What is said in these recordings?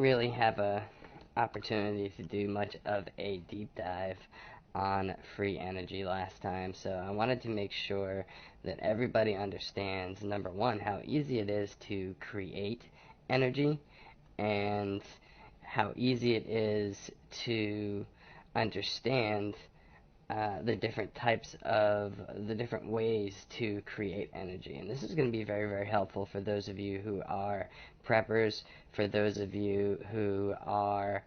really have a opportunity to do much of a deep dive on free energy last time, so I wanted to make sure that everybody understands, number one, how easy it is to create energy and how easy it is to understand the different types of the different ways to create energy. And this is going to be very, very helpful for those of you who are preppers, for those of you who are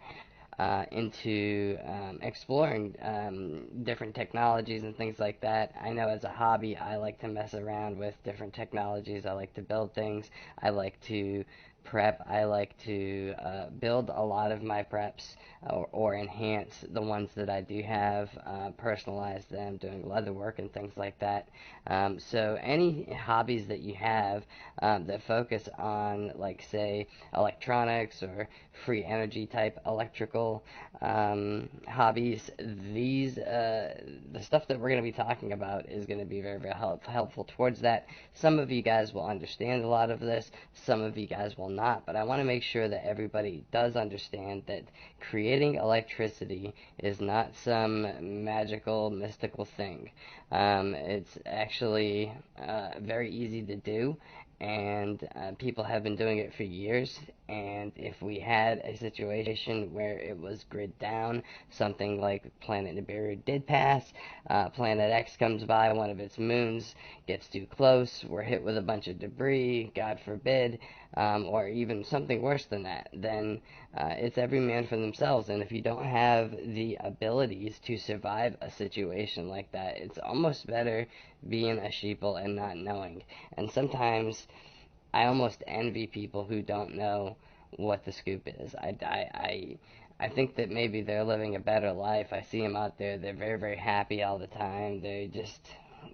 into exploring different technologies and things like that. I know as a hobby, I like to mess around with different technologies. I like to build things. I like to prep. I like to build a lot of my preps or enhance the ones that I do have, personalize them, doing leather work and things like that. So any hobbies that you have that focus on, like, say, electronics or free energy type electrical hobbies, the stuff that we're going to be talking about is going to be very, very helpful towards that. Some of you guys will understand a lot of this, some of you guys will not, but I want to make sure that everybody does understand that creating electricity is not some magical, mystical thing. It's actually very easy to do, and people have been doing it for years. And if we had a situation where it was grid down, something like Planet Nibiru did pass, Planet X comes by, one of its moons gets too close, we're hit with a bunch of debris, God forbid, or even something worse than that, then it's every man for themselves. And if you don't have the abilities to survive a situation like that, it's almost better being a sheeple and not knowing. And sometimes I almost envy people who don't know what the scoop is. I think that maybe they're living a better life. I see them out there. They're very, very happy all the time. They just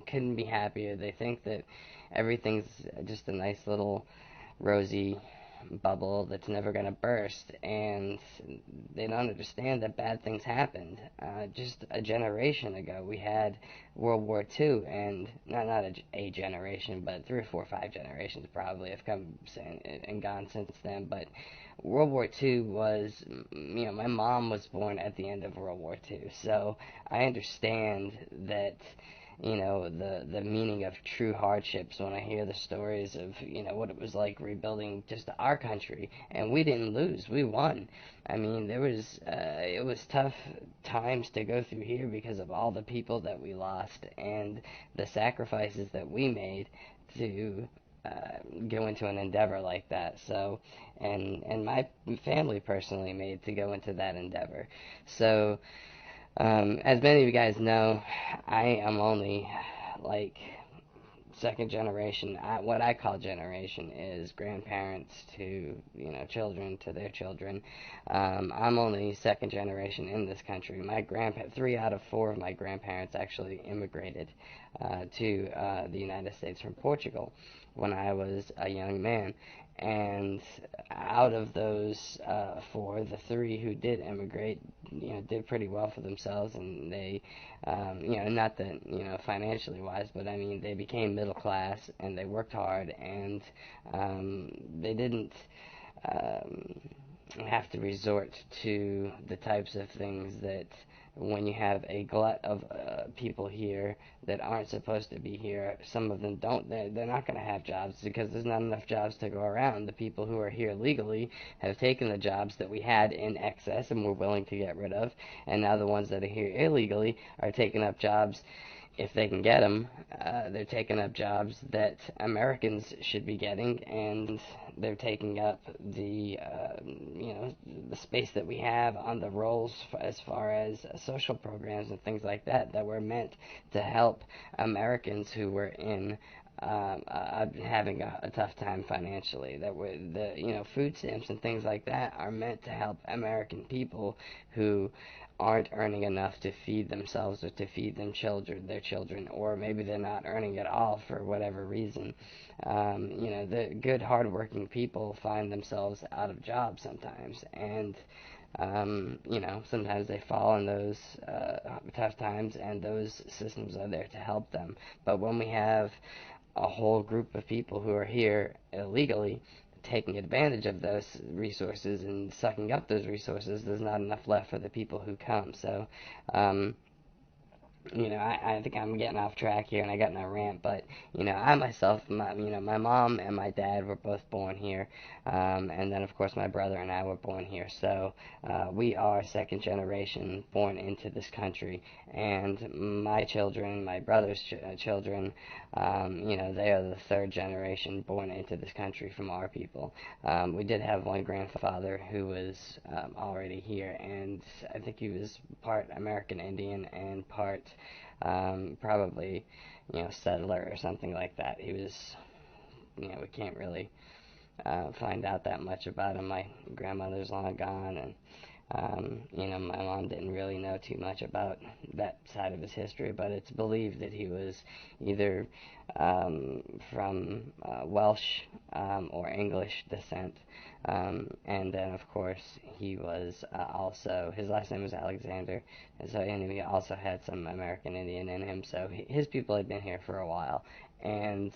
couldn't be happier. They think that everything's just a nice little rosy bubble that's never going to burst, and they don't understand that bad things happened. Just a generation ago, we had World War II, and not a generation, but 3 or 4 or 5 generations probably have come and gone since then. But World War II was, my mom was born at the end of World War II, so I understand that the meaning of true hardships when I hear the stories of what it was like rebuilding just our country. And we didn't lose, we won. I mean, it was tough times to go through here because of all the people that we lost and the sacrifices that we made to go into an endeavor like that. So, and my family personally made to go into that endeavor. So as many of you guys know, I am only like second generation. What I call generation is grandparents to children to their children. I'm only second generation in this country. My 3 out of 4 of my grandparents actually immigrated to the United States from Portugal when I was a young man. And out of those 4, the 3 who did immigrate, did pretty well for themselves, and they, not that financially wise, but I mean they became middle class and they worked hard, and they didn't um, have to resort to the types of things that when you have a glut of people here that aren't supposed to be here, some of them don't, they're not going to have jobs because there's not enough jobs to go around. The people who are here legally have taken the jobs that we had in excess and were willing to get rid of, and now the ones that are here illegally are taking up jobs if they can get them. They're taking up jobs that Americans should be getting, and they're taking up the space that we have on the rolls as far as social programs and things like that that were meant to help Americans who were in having a tough time financially. That were food stamps and things like that are meant to help American people who aren't earning enough to feed themselves or to feed their children, or maybe they're not earning at all for whatever reason. The good, hardworking people find themselves out of jobs sometimes, and sometimes they fall in those tough times, and those systems are there to help them. But when we have a whole group of people who are here illegally taking advantage of those resources and sucking up those resources, there's not enough left for the people who come. So, um, I think I'm getting off track here and I got in a rant, but, I myself, my mom and my dad were both born here, and then, of course, my brother and I were born here, so we are second generation born into this country, and my children, my brother's children, they are the third generation born into this country from our people. We did have one grandfather who was already here, and I think he was part American Indian and part probably, settler or something like that. He was, we can't really find out that much about him. My grandmother's long gone, and my mom didn't really know too much about that side of his history, but it's believed that he was either from Welsh or English descent. And then, of course, he was also, his last name was Alexander, and he also had some American Indian in him, so his people had been here for a while. And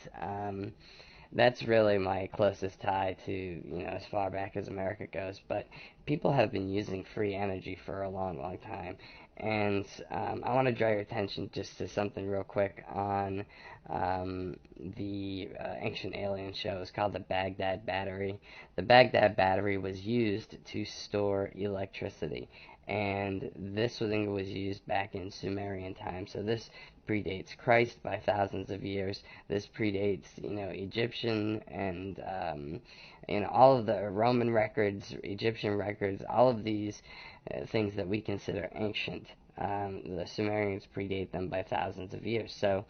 that's really my closest tie to, as far back as America goes. But people have been using free energy for a long, long time. And I want to draw your attention just to something real quick on the ancient alien show. It's called the Baghdad Battery. The Baghdad Battery was used to store electricity. And this thing was used back in Sumerian times. So this predates Christ by thousands of years. This predates, Egyptian and, all of the Roman records, Egyptian records, all of these things that we consider ancient. The Sumerians predate them by thousands of years. So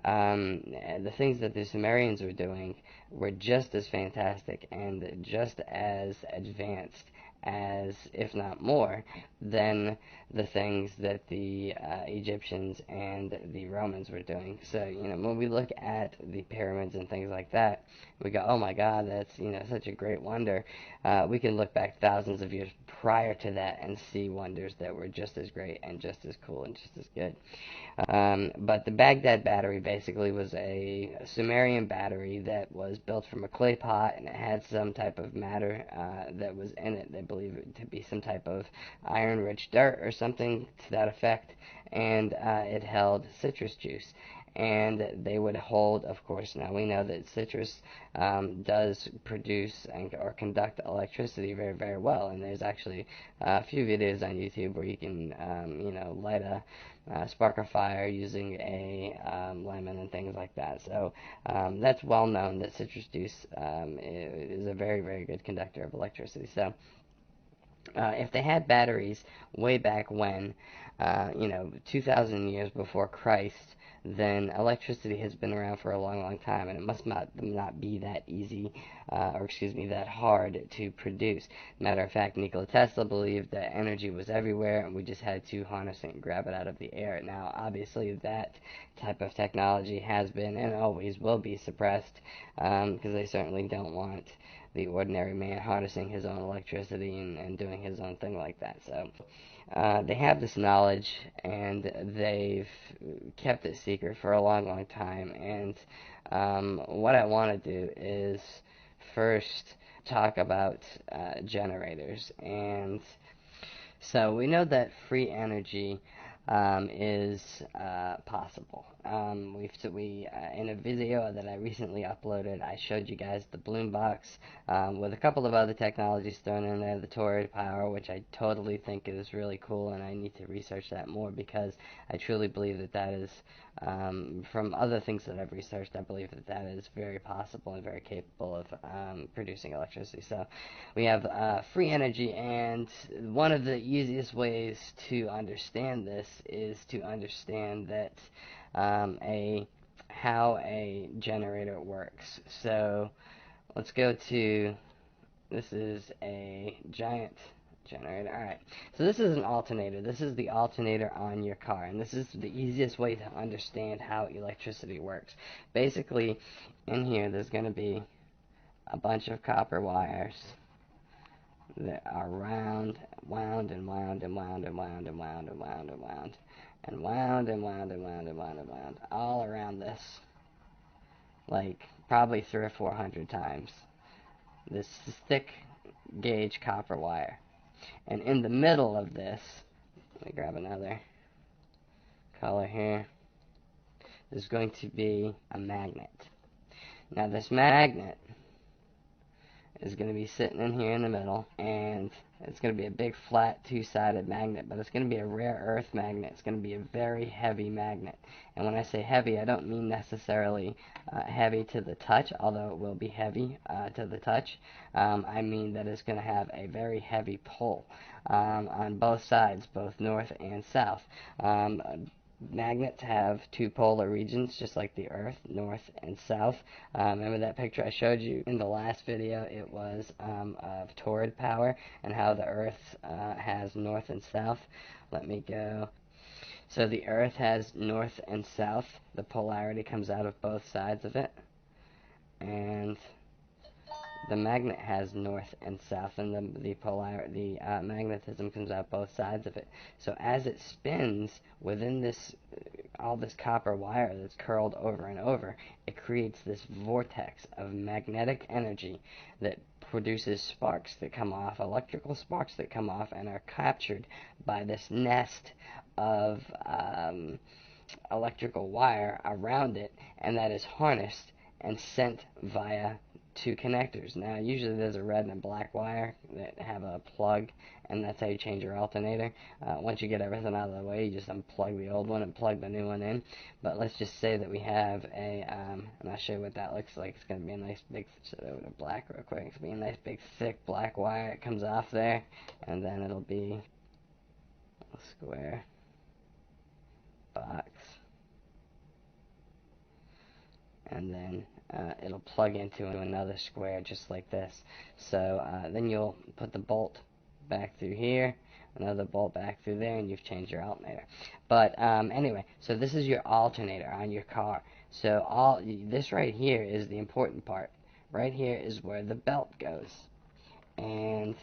the things that the Sumerians were doing were just as fantastic and just as advanced as, if not more, than the things that the Egyptians and the Romans were doing. So, when we look at the pyramids and things like that, we go, oh my God, that's, such a great wonder. We can look back thousands of years prior to that and see wonders that were just as great and just as cool and just as good. But the Baghdad battery basically was a Sumerian battery that was built from a clay pot, and it had some type of matter that was in it. They believe it to be some type of iron-rich dirt or something to that effect, and it held citrus juice. And they would hold, of course, now we know that citrus does produce or conduct electricity very, very well. And there's actually a few videos on YouTube where you can, light a spark a fire using a lemon and things like that. So that's well known that citrus juice is a very, very good conductor of electricity. So if they had batteries way back when, 2,000 years before Christ, then electricity has been around for a long, long time, and it must not be that easy, that hard to produce. Matter of fact, Nikola Tesla believed that energy was everywhere, and we just had to harness it and grab it out of the air. Now, obviously, that type of technology has been and always will be suppressed, because they certainly don't want the ordinary man harnessing his own electricity and doing his own thing like that. So they have this knowledge, and they've kept it secret for a long, long time. And what I want to do is first talk about generators. And so we know that free energy is possible. We in a video that I recently uploaded, I showed you guys the Bloom box with a couple of other technologies thrown in there, the Torrid power, which I totally think is really cool, and I need to research that more because I truly believe that that is, from other things that I've researched, I believe that that is very possible and very capable of producing electricity. So we have free energy, and one of the easiest ways to understand this is to understand that how a generator works. So let's go to, this is a giant generator. Alright, so this is an alternator. This is the alternator on your car, and this is the easiest way to understand how electricity works. Basically, in here there's going to be a bunch of copper wires that are wound and wound and wound and wound and wound and wound and wound and wound and wound and wound and wound and wound all around this, like probably 300 or 400 times. this thick gauge copper wire. And in the middle of this, let me grab another color here, is going to be a magnet. Now this magnet is going to be sitting in here in the middle, and it's going to be a big flat two-sided magnet, but it's going to be a rare earth magnet. It's going to be a very heavy magnet. And when I say heavy, I don't mean necessarily heavy to the touch, although it will be heavy to the touch. I mean that it's going to have a very heavy pull on both sides, both north and south. Magnets have two polar regions, just like the Earth, north and south. Remember that picture I showed you in the last video? It was of torrid power and how the Earth has north and south. Let me go. So the Earth has north and south. The polarity comes out of both sides of it. And the magnet has north and south, and the magnetism comes out both sides of it. So as it spins within all this copper wire that's curled over and over, it creates this vortex of magnetic energy that produces sparks that come off, electrical sparks that come off, and are captured by this nest of electrical wire around it, and that is harnessed and sent via two connectors. Now, usually there's a red and a black wire that have a plug, and that's how you change your alternator. Once you get everything out of the way, you just unplug the old one and plug the new one in. But let's just say that we have and I'll show you what that looks like. It's going to be a nice big, so over to black real quick. It's going to be a nice big thick black wire. It comes off there, and then it'll be a square box. And then it'll plug into another square just like this. So then you'll put the bolt back through here, another bolt back through there, and you've changed your alternator. But anyway, so this is your alternator on your car. So this right here is the important part. Right here is where the belt goes. And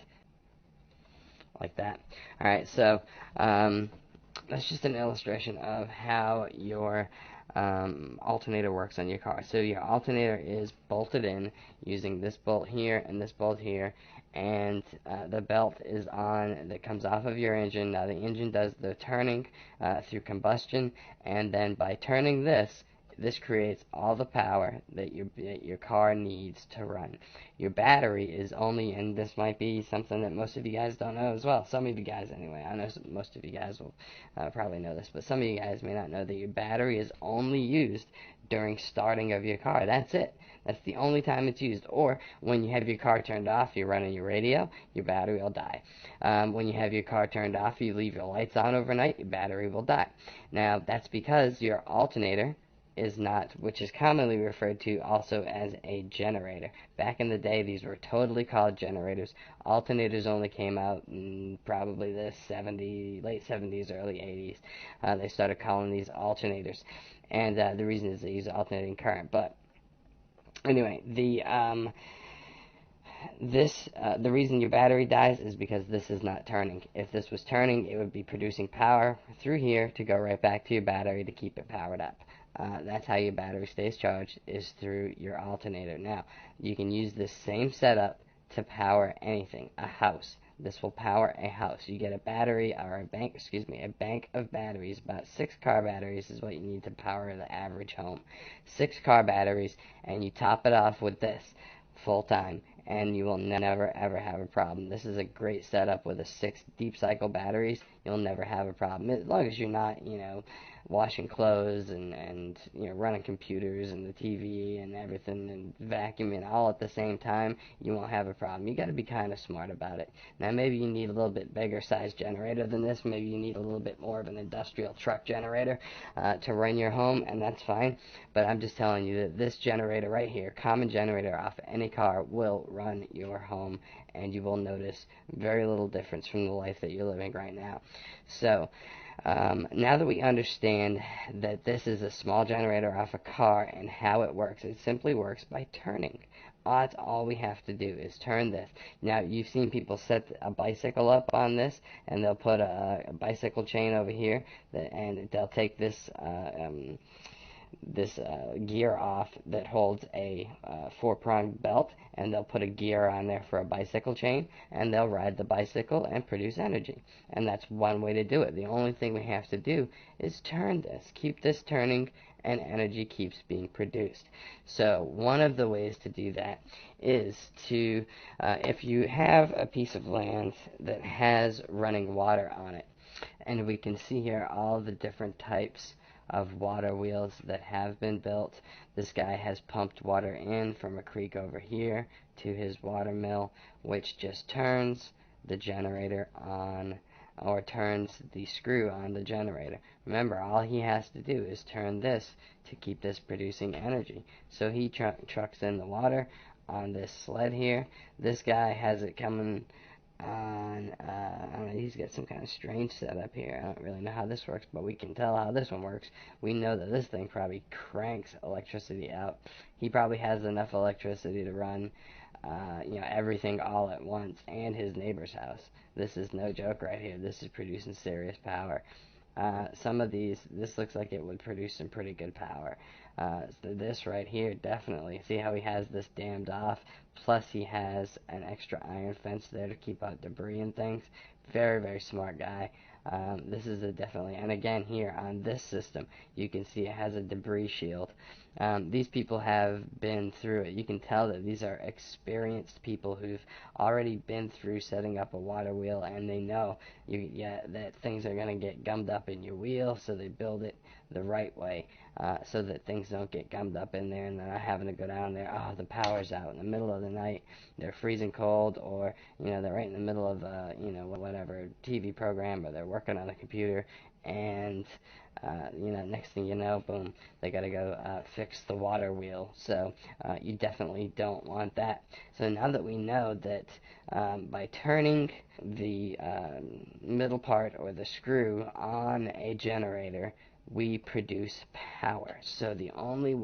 like that. Alright, so that's just an illustration of how your alternator works on your car. So your alternator is bolted in using this bolt here and this bolt here, and the belt is on that comes off of your engine. Now the engine does the turning through combustion, and then by turning this creates all the power that your car needs to run. Your battery is only, and this might be something that most of you guys don't know as well. Some of you guys anyway. I know most of you guys will probably know this, but some of you guys may not know that your battery is only used during starting of your car. That's it. That's the only time it's used. Or when you have your car turned off, you're running your radio, your battery will die. When you have your car turned off, you leave your lights on overnight, your battery will die. Now that's because your alternator is not, which is commonly referred to also as a generator. Back in the day, these were totally called generators. Alternators only came out in probably the late 70s, early 80s. They started calling these alternators, and the reason is they use alternating current. But anyway, the reason your battery dies is because this is not turning. If this was turning, it would be producing power through here to go right back to your battery to keep it powered up. That's how your battery stays charged, is through your alternator. Now, you can use this same setup to power anything. A house. This will power a house. You get a battery, or a bank of batteries. About 6 car batteries is what you need to power the average home. 6 car batteries, and you top it off with this full time, and you will never ever have a problem. This is a great setup with 6 deep cycle batteries. You'll never have a problem, as long as you're not, washing clothes and running computers and the TV and everything and vacuuming all at the same time. You won't have a problem. You got to be kind of smart about it. Now maybe you need a little bit bigger size generator than this. Maybe you need a little bit more of an industrial truck generator to run your home, and that's fine. But I'm just telling you that this generator right here, common generator off of any car, will run your home, and you will notice very little difference from the life that you're living right now. So now that we understand that this is a small generator off a car and how it works, it simply works by turning. That's all we have to do is turn this. Now, you've seen people set a bicycle up on this, and they'll put a bicycle chain over here, and they'll take this gear off that holds a four-pronged belt, and they'll put a gear on there for a bicycle chain, and they'll ride the bicycle and produce energy. And that's one way to do it. The only thing we have to do is turn this, keep this turning, and energy keeps being produced. So one of the ways to do that is to, if you have a piece of land that has running water on it, and we can see here all the different types of water wheels that have been built. This guy has pumped water in from a creek over here to his water mill, which just turns the generator on, or turns the screw on the generator. Remember, all he has to do is turn this to keep this producing energy. So he trucks in the water on this sled here. This guy has it coming on, I don't know, he's got some kind of strange setup here. I don't really know how this works, but we can tell how this one works. We know that this thing probably cranks electricity out. He probably has enough electricity to run, everything all at once, and his neighbor's house. This is no joke right here. This is producing serious power. Some of these, this looks like it would produce some pretty good power. So this right here, definitely. See how he has this dammed off? Plus he has an extra iron fence there to keep out debris and things. Very, very smart guy. This is definitely, and again here on this system, you can see it has a debris shield. These people have been through it. You can tell that these are experienced people who've already been through setting up a water wheel, and they know that things are going to get gummed up in your wheel, so they build it the right way, so that things don't get gummed up in there and they're not having to go down there. Oh, the power's out in the middle of the night. They're freezing cold, or they're right in the middle of whatever TV program, or they're working on a computer, and next thing you know, boom, they got to go fix the water wheel. So you definitely don't want that. So now that we know that by turning the middle part or the screw on a generator, we produce power. So the only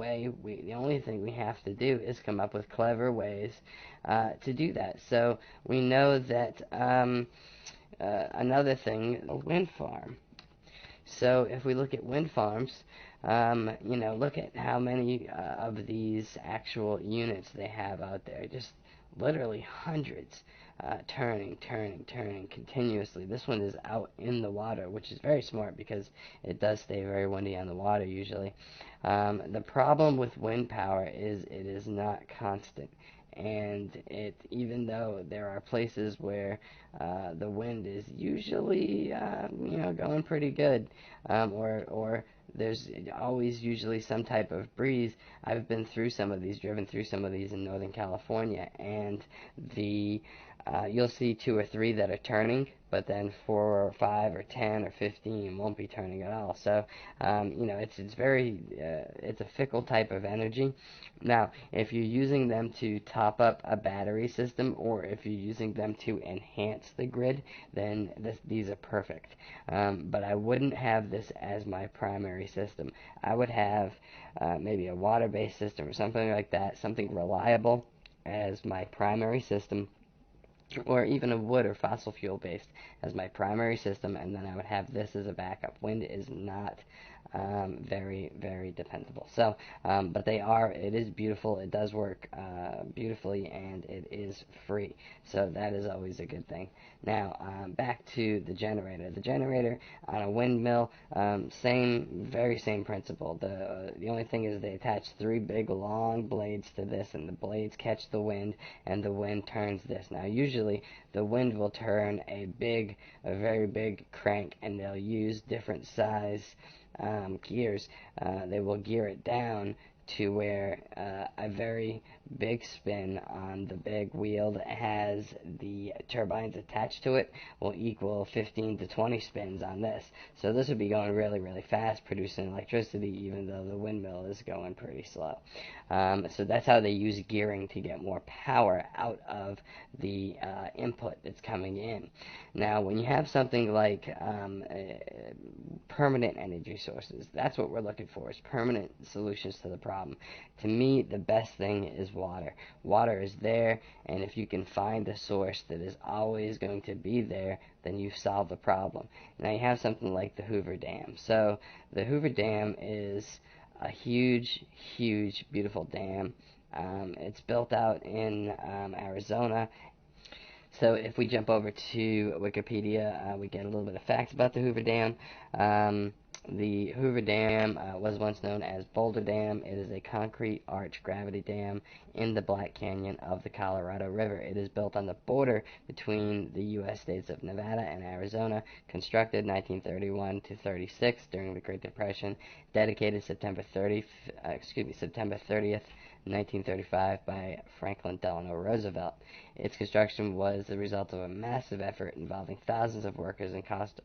thing we have to do is come up with clever ways to do that. So we know that another thing, a wind farm. So if we look at wind farms, look at how many of these actual units they have out there. Just literally hundreds, turning continuously. This one is out in the water, which is very smart because it does stay very windy on the water usually. The problem with wind power is it is not constant. And even though there are places where the wind is usually, going pretty good, or there's always usually some type of breeze. I've been through some of these, driven through some of these in Northern California, and you'll see 2 or 3 that are turning, but then 4 or 5 or 10 or 15 won't be turning at all. So, it's a fickle type of energy. Now, if you're using them to top up a battery system, or if you're using them to enhance the grid, then these are perfect. But I wouldn't have this as my primary system. I would have maybe a water-based system or something like that, something reliable as my primary system, or even a wood or fossil fuel based as my primary system, and then I would have this as a backup. Wind is not very, very dependable. So, but it is beautiful, it does work beautifully, and it is free. So that is always a good thing. Now, back to the generator. The generator on a windmill, very same principle. The only thing is they attach 3 big long blades to this, and the blades catch the wind, and the wind turns this. Now, usually the wind will turn a very big crank, and they'll use different size gears. They will gear it down to where a very big spin on the big wheel that has the turbines attached to it will equal 15 to 20 spins on this. So this would be going really, really fast, producing electricity, even though the windmill is going pretty slow. So that's how they use gearing to get more power out of the input that's coming in. Now, when you have something like permanent energy sources, that's what we're looking for, is permanent solutions to the problem. To me, the best thing is water. Water is there, and if you can find a source that is always going to be there, then you've solved the problem. Now you have something like the Hoover Dam. So the Hoover Dam is a huge, huge, beautiful dam. It's built out in Arizona. So if we jump over to Wikipedia, we get a little bit of facts about the Hoover Dam. The Hoover Dam was once known as Boulder Dam. It is a concrete arch gravity dam in the Black Canyon of the Colorado River. It is built on the border between the U.S. states of Nevada and Arizona, constructed 1931 to 36 during the Great Depression, dedicated September 30th, 1935 by Franklin Delano Roosevelt. Its construction was the result of a massive effort involving thousands of workers and cost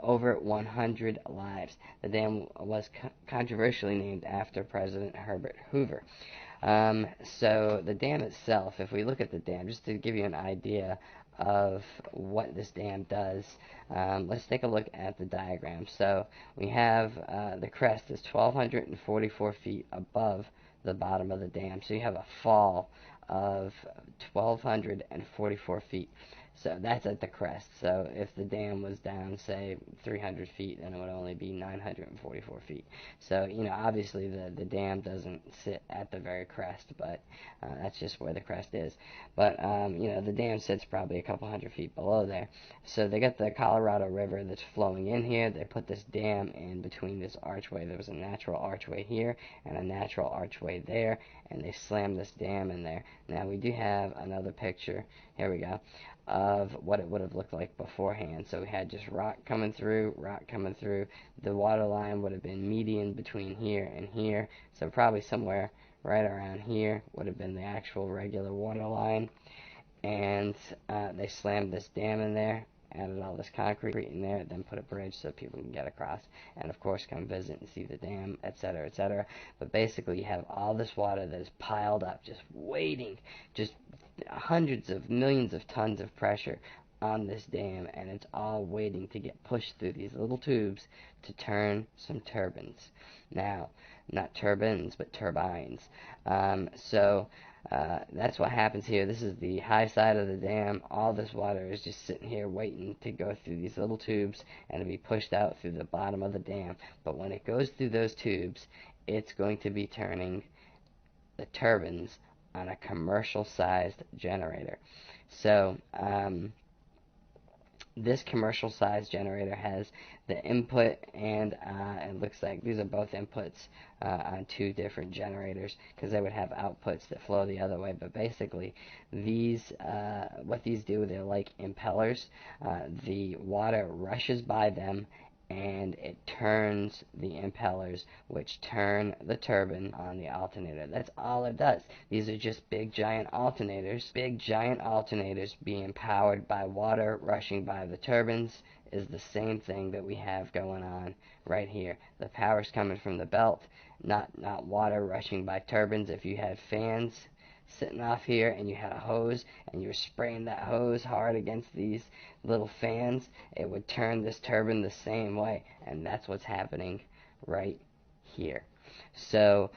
over 100 lives. The dam was controversially named after President Herbert Hoover. So the dam itself, if we look at the dam, just to give you an idea of what this dam does, let's take a look at the diagram. So we have the crest is 1,244 feet above the bottom of the dam. So you have a fall of 1,244 feet. So that's at the crest. So if the dam was down, say, 300 feet, then it would only be 944 feet. So, obviously the dam doesn't sit at the very crest, but that's just where the crest is. But, the dam sits probably a couple hundred feet below there. So they got the Colorado River that's flowing in here. They put this dam in between this archway. There was a natural archway here and a natural archway there, and they slammed this dam in there. Now, we do have another picture. Here we go. Of what it would have looked like beforehand. So we had just rock coming through. The water line would have been median between here and here. So probably somewhere right around here would have been the actual regular water line. And they slammed this dam in there, added all this concrete in there, then put a bridge so people can get across, and of course come visit and see the dam, etc., etc. But basically you have all this water that is piled up, just waiting, just hundreds of millions of tons of pressure on this dam, and it's all waiting to get pushed through these little tubes to turn some turbines. Now, not turbines, but turbines. That's what happens here. This is the high side of the dam. All this water is just sitting here waiting to go through these little tubes and to be pushed out through the bottom of the dam. But when it goes through those tubes, it's going to be turning the turbines on a commercial-sized generator. So, this commercial-sized generator has the input, and it looks like these are both inputs on two different generators, because they would have outputs that flow the other way. But basically, what these do, they're like impellers. The water rushes by them, and it turns the impellers, which turn the turbine on the alternator. That's all it does. These are just big giant alternators. Big giant alternators being powered by water rushing by the turbines is the same thing that we have going on right here. The power's coming from the belt, not water rushing by turbines. If you had fans sitting off here and you had a hose and you were spraying that hose hard against these little fans, it would turn this turbine the same way, and that's what's happening right here. So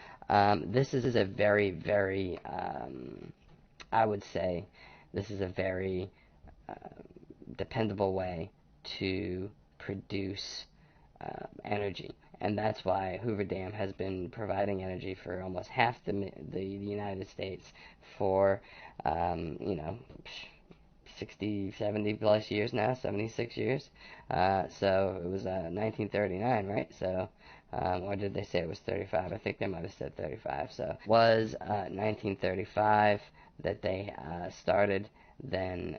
this is a very, very, I would say, this is a very dependable way to produce energy. And that's why Hoover Dam has been providing energy for almost half the United States for, 60, 70 plus years now, 76 years. So it was 1939, right? So, or did they say it was 35? I think they might have said 35. So it was 1935 that they started. Then,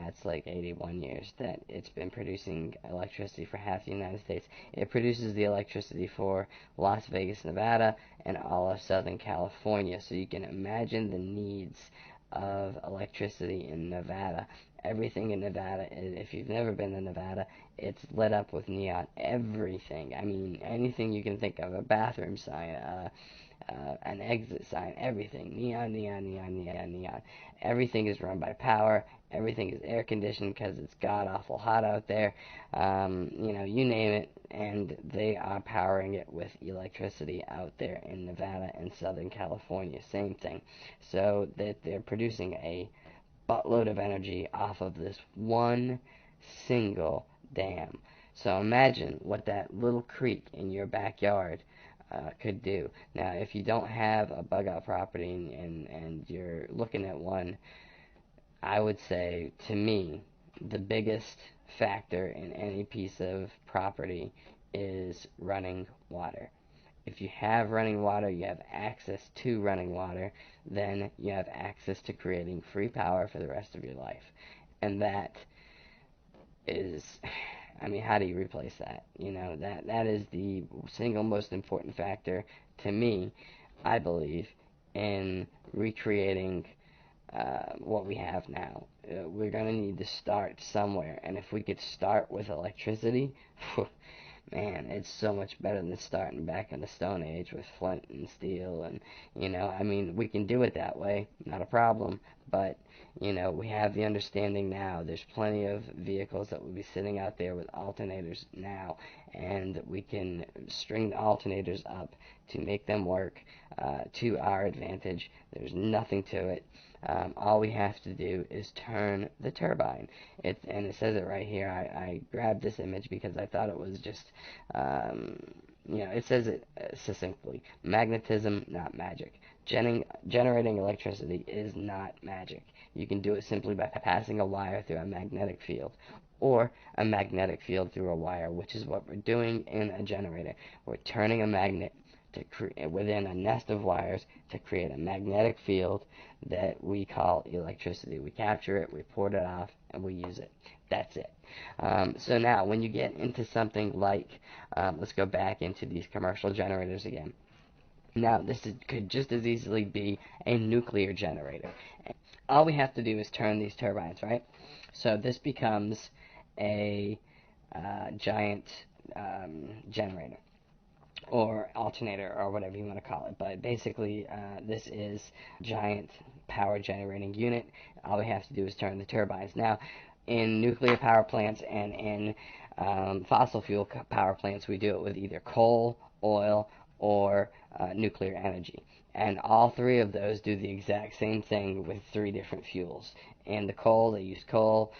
it's like 81 years that it's been producing electricity for half the United States. It produces the electricity for Las Vegas, Nevada, and all of Southern California. So you can imagine the needs of electricity in Nevada. Everything in Nevada, if you've never been to Nevada, it's lit up with neon. Everything. I mean, anything you can think of. A bathroom sign, an exit sign, everything. Neon, neon, neon, neon, neon. Everything is run by power. Everything is air conditioned because it's god-awful hot out there. You name it, and they are powering it with electricity out there in Nevada and Southern California. Same thing. So that they're producing a buttload of energy off of this one single dam. So imagine what that little creek in your backyard could do. Now, if you don't have a bug out property and you're looking at one, I would say, to me, the biggest factor in any piece of property is running water. If you have running water, you have access to running water, then you have access to creating free power for the rest of your life. And that is, I mean, how do you replace that? That is the single most important factor to me, I believe, in recreating what we have now. We're going to need to start somewhere, and if we could start with electricity, man, it's so much better than starting back in the Stone Age with flint and steel. And I mean, we can do it that way, not a problem. But we have the understanding now. There's plenty of vehicles that will be sitting out there with alternators now, and we can string the alternators up to make them work to our advantage. There's nothing to it. All we have to do is turn the turbine. And it says it right here. I grabbed this image because I thought it was just, it says it succinctly. Magnetism, not magic. Generating electricity is not magic. You can do it simply by passing a wire through a magnetic field, or a magnetic field through a wire, which is what we're doing in a generator. We're turning a magnet within a nest of wires to create a magnetic field that we call electricity. We capture it, we port it off, and we use it. That's it. So now, when you get into something like, let's go back into these commercial generators again. Now, could just as easily be a nuclear generator. All we have to do is turn these turbines, right? So this becomes a giant generator, or alternator, or whatever you want to call it. But basically, this is a giant power generating unit. All we have to do is turn the turbines. Now, in nuclear power plants and in fossil fuel power plants, we do it with either coal, oil, or nuclear energy. And all three of those do the exact same thing with three different fuels. In the coal, they use coal.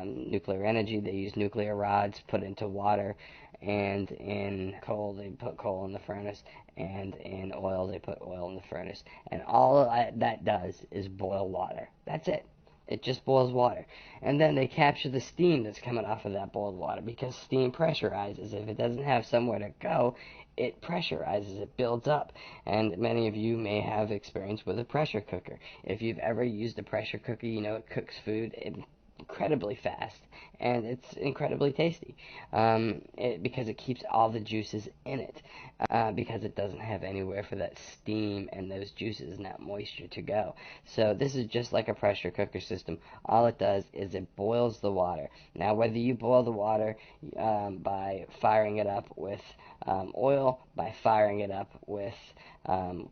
Nuclear energy, they use nuclear rods put into water. And in coal, they put coal in the furnace. And in oil, they put oil in the furnace. And all that does is boil water. That's it. It just boils water. And then they capture the steam that's coming off of that boiled water, because steam pressurizes. If it doesn't have somewhere to go, it pressurizes, it builds up. And many of you may have experience with a pressure cooker. If you've ever used a pressure cooker, it cooks food incredibly fast, and it's incredibly tasty, because it keeps all the juices in it, because it doesn't have anywhere for that steam and those juices and that moisture to go. So this is just like a pressure cooker system. All it does is it boils the water. Now, whether you boil the water by firing it up with oil, by firing it up with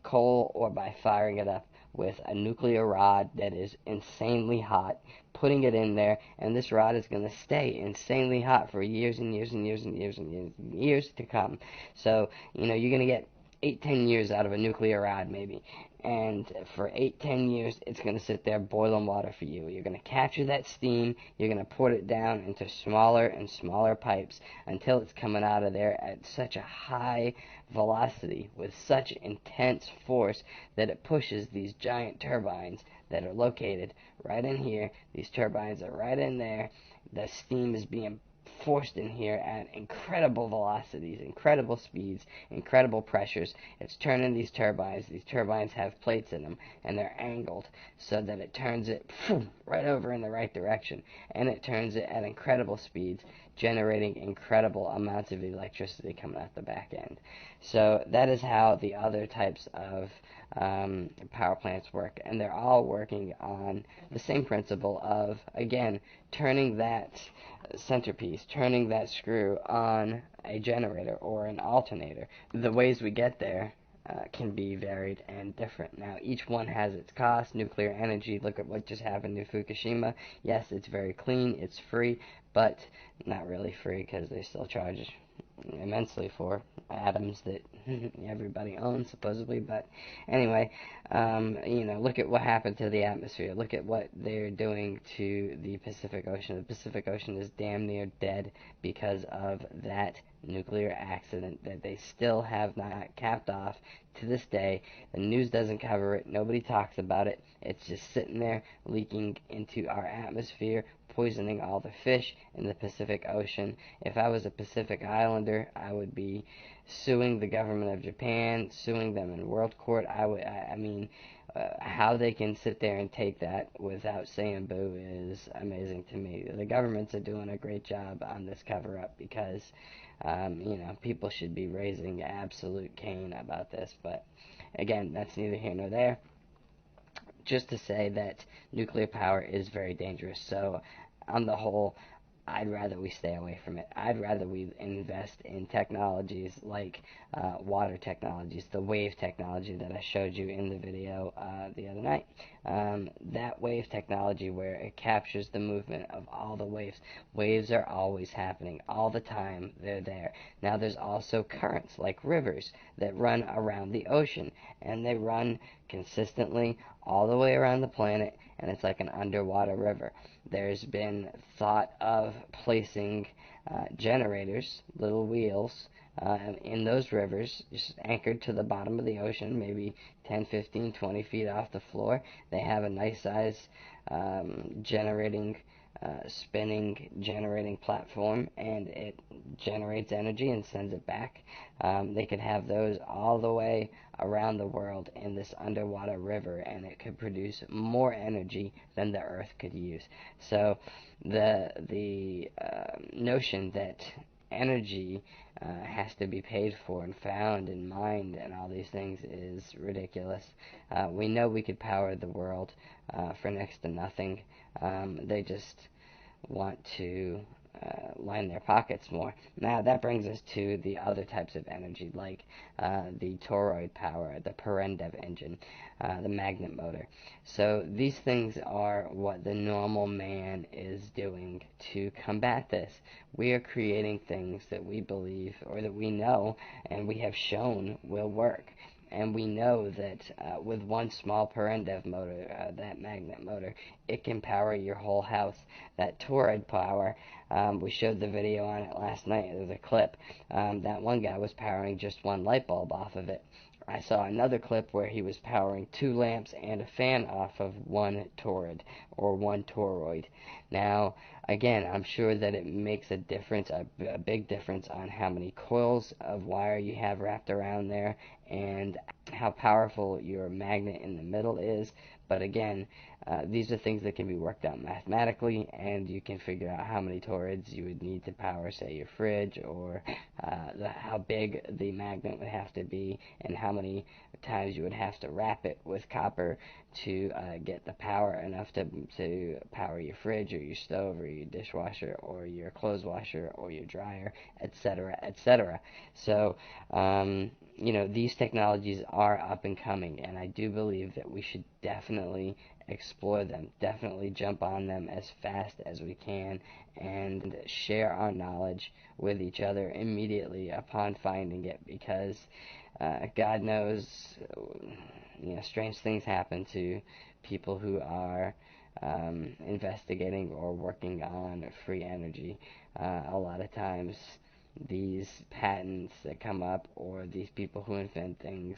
coal, or by firing it up with a nuclear rod that is insanely hot, putting it in there, and this rod is going to stay insanely hot for years and years and years and years and years and years to come. So, you're going to get 8-10 years out of a nuclear rod, maybe. And for 8-10 years, it's going to sit there boiling water for you. You're going to capture that steam, you're going to put it down into smaller and smaller pipes until it's coming out of there at such a high velocity, with such intense force, that it pushes these giant turbines that are located right in here. These turbines are right in there. The steam is being forced in here at incredible velocities, incredible speeds, incredible pressures. It's turning these turbines. These turbines have plates in them, and they're angled so that it turns it right over in the right direction, and it turns it at incredible speeds, generating incredible amounts of electricity coming out the back end. So that is how the other types of power plants work, and they're all working on the same principle of, again, turning that centerpiece, turning that screw on a generator or an alternator. The ways we get there can be varied and different. Now, each one has its cost. Nuclear energy, look at what just happened to Fukushima. Yes, it's very clean, it's free, but not really free, because they still charge immensely for atoms that everybody owns, supposedly. But anyway, look at what happened to the atmosphere. Look at what they're doing to the Pacific Ocean. The Pacific Ocean is damn near dead because of that nuclear accident that they still have not capped off to this day. The news doesn't cover it. Nobody talks about it. It's just sitting there leaking into our atmosphere, poisoning all the fish in the Pacific Ocean. If I was a Pacific Islander, I would be suing the government of Japan, suing them in world court. I mean, how they can sit there and take that without saying boo is amazing to me. The governments are doing a great job on this cover up because, people should be raising absolute Cain about this. But again, that's neither here nor there. Just to say that nuclear power is very dangerous. So, on the whole, I'd rather we stay away from it. I'd rather we invest in technologies like water technologies, the wave technology that I showed you in the video the other night. That wave technology where it captures the movement of all the waves. Waves are always happening, all the time. They're there. Now there's also currents like rivers that run around the ocean, and they run consistently all the way around the planet, and it's like an underwater river. There's been thought of placing generators, little wheels, in those rivers, just anchored to the bottom of the ocean, maybe 10, 15, 20 feet off the floor. They have a nice size generating, spinning, generating platform, and it generates energy and sends it back. They could have those all the way around the world in this underwater river, and it could produce more energy than the Earth could use. So the notion that energy has to be paid for and found and mined and all these things is ridiculous. We know we could power the world for next to nothing. They just want to line their pockets more. Now that brings us to the other types of energy, like the toroid power, the Perendev engine, the magnet motor. So these things are what the normal man is doing to combat this. We are creating things that we believe or that we know and we have shown will work. And we know that with one small Perendev motor, that magnet motor, it can power your whole house. That toroid power, we showed the video on it last night. There's a clip. That one guy was powering just one light bulb off of it. I saw another clip where he was powering 2 lamps and a fan off of one toroid, or one toroid. Now, again, I'm sure that it makes a difference, a big difference on how many coils of wire you have wrapped around there and how powerful your magnet in the middle is. But again, these are things that can be worked out mathematically, and you can figure out how many toroids you would need to power, say, your fridge, or how big the magnet would have to be, and how many times you would have to wrap it with copper to get the power enough to power your fridge, or your stove, or your dishwasher, or your clothes washer, or your dryer, etc., etc. So, these technologies are up and coming, and I do believe that we should definitely explore them, definitely jump on them as fast as we can, and share our knowledge with each other immediately upon finding it, because God knows, strange things happen to people who are investigating or working on free energy. A lot of times these patents that come up, or these people who invent things,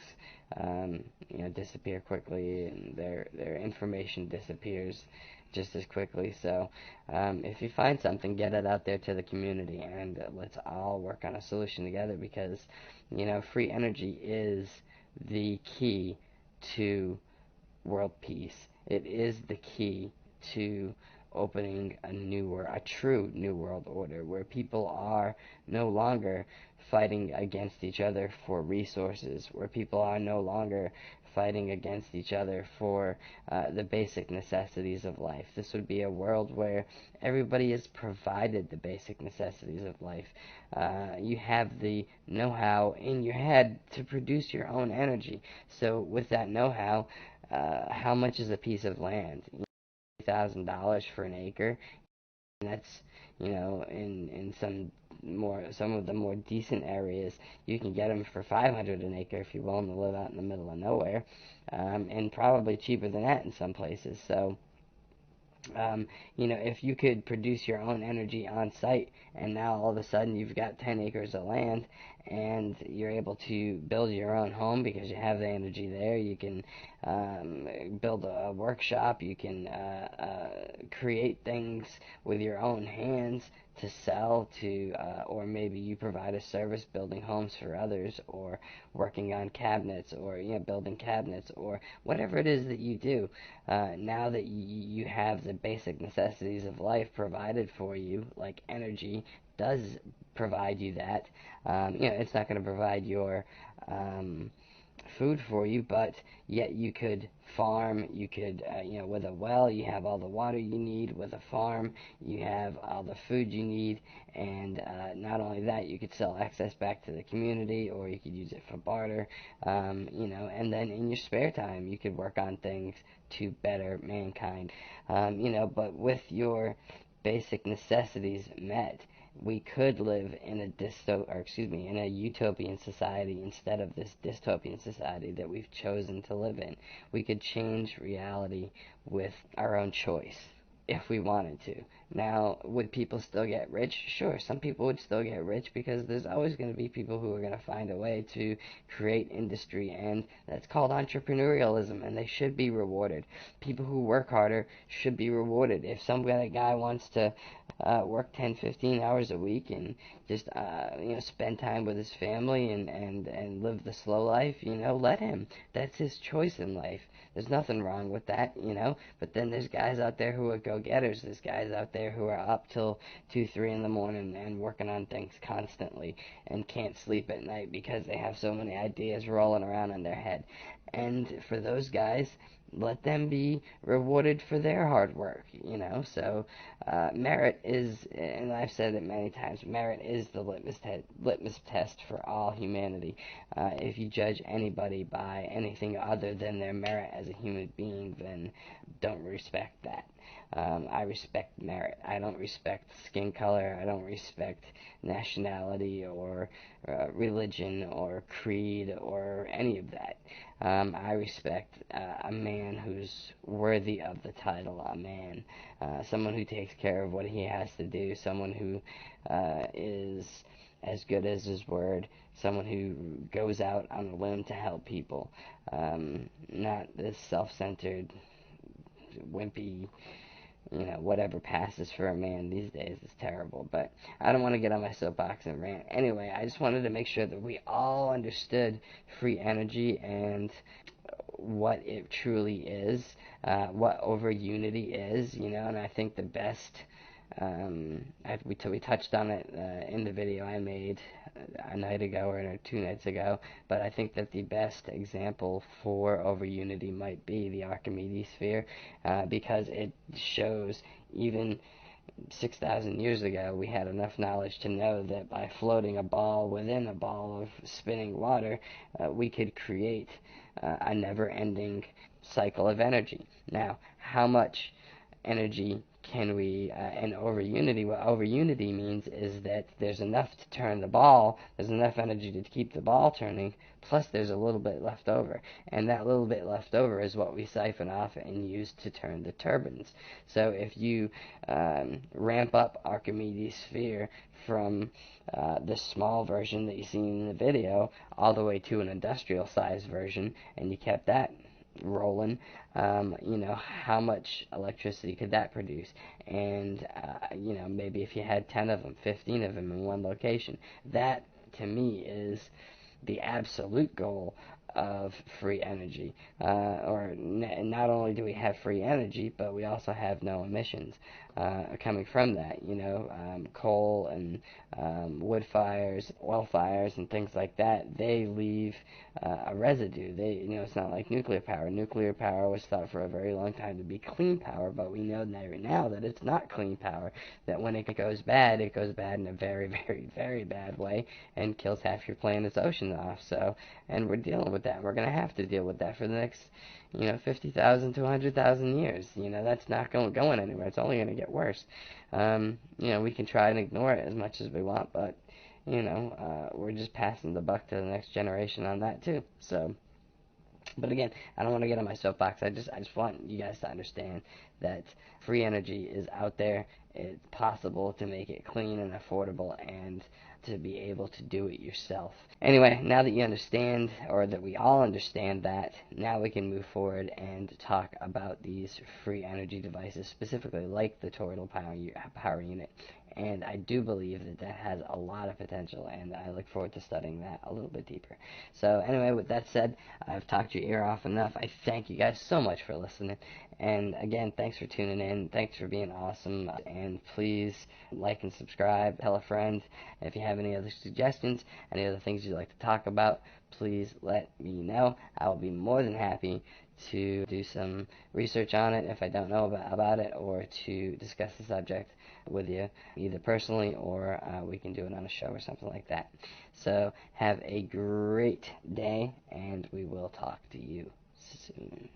disappear quickly, and their information disappears just as quickly. So, if you find something, get it out there to the community, and let's all work on a solution together, because, free energy is the key to world peace. It is the key to opening a true new world order, where people are no longer fighting against each other for resources, where people are no longer fighting against each other for the basic necessities of life. This would be a world where everybody is provided the basic necessities of life. You have the know-how in your head to produce your own energy. So with that know-how, how much is a piece of land? $1,000 for an acre. And that's, in some of the more decent areas, you can get them for 500 an acre if you're willing to live out in the middle of nowhere, and probably cheaper than that in some places. So If you could produce your own energy on site, and now all of a sudden you've got 10 acres of land, and you're able to build your own home because you have the energy there. You can build a workshop. You can create things with your own hands to sell to, or maybe you provide a service building homes for others, or working on cabinets, or building cabinets, or whatever it is that you do. Now that you have the basic necessities of life provided for you, like energy does provide you that. It's not going to provide your um, food for you, but yet you could farm. You could, with a well, you have all the water you need. With a farm, you have all the food you need. And not only that, you could sell excess back to the community, or you could use it for barter. And then in your spare time, you could work on things to better mankind. But with your basic necessities met, we could live in in a utopian society instead of this dystopian society that we've chosen to live in. We could change reality with our own choice if we wanted to. Now, would people still get rich? Sure, some people would still get rich because there's always going to be people who are going to find a way to create industry, and that's called entrepreneurialism, and they should be rewarded. People who work harder should be rewarded. If some guy wants to work 10, 15 hours a week and just spend time with his family and live the slow life, let him. That's his choice in life. There's nothing wrong with that. But then there's guys out there who are go-getters. There's guys out there who are up till 2, 3 in the morning and working on things constantly and can't sleep at night because they have so many ideas rolling around in their head. And for those guys, let them be rewarded for their hard work. So merit is, and I've said it many times, merit is the litmus test for all humanity. If you judge anybody by anything other than their merit as a human being, then don't respect that. I respect merit. I don't respect skin color. I don't respect nationality or religion or creed or any of that. I respect a man who's worthy of the title, a man, someone who takes care of what he has to do, someone who is as good as his word, someone who goes out on a limb to help people, not this self-centered, wimpy, whatever passes for a man these days is terrible. But I don't want to get on my soapbox and rant. Anyway, I just wanted to make sure that we all understood free energy and what it truly is, what over unity is, and I think the best, we touched on it in the video I made a night ago or 2 nights ago, but I think that the best example for over unity might be the Archimedes sphere, because it shows even 6,000 years ago, we had enough knowledge to know that by floating a ball within a ball of spinning water, we could create a never-ending cycle of energy. Now, how much energy can we, and over unity, what over unity means is that there's enough to turn the ball, there's enough energy to keep the ball turning, plus there's a little bit left over. And that little bit left over is what we siphon off and use to turn the turbines. So if you ramp up Archimedes' sphere from the small version that you see in the video all the way to an industrial size version, and you kept that rolling, how much electricity could that produce? And, maybe if you had 10 of them, 15 of them in one location, that, to me, is the absolute goal of free energy. Not only do we have free energy, but we also have no emissions coming from that. Coal and wood fires, oil fires, and things like that. They leave a residue. It's not like nuclear power. Nuclear power was thought for a very long time to be clean power, but we know now that it's not clean power. That when it goes bad in a very, very, very bad way and kills half your planet's ocean off. So, and we're dealing with that. We're going to have to deal with that for the next, 50,000 to 100,000 years. That's not going anywhere. It's only going to get worse. We can try and ignore it as much as we want, but, we're just passing the buck to the next generation on that too. So, But again, I don't want to get on my soapbox. I just want you guys to understand that free energy is out there. It's possible to make it clean and affordable and to be able to do it yourself. Anyway, now that you understand, or that we all understand that, now we can move forward and talk about these free energy devices, specifically like the Tortal Power Unit. And I do believe that that has a lot of potential, and I look forward to studying that a little bit deeper. So anyway, with that said, I've talked your ear off enough. I thank you guys so much for listening. And again, thanks for tuning in. Thanks for being awesome. And please like and subscribe. Tell a friend. If you have any other suggestions, any other things you'd like to talk about, please let me know. I will be more than happy to do some research on it if I don't know about it, or to discuss the subject with you, either personally or we can do it on a show or something like that. So have a great day, and we will talk to you soon.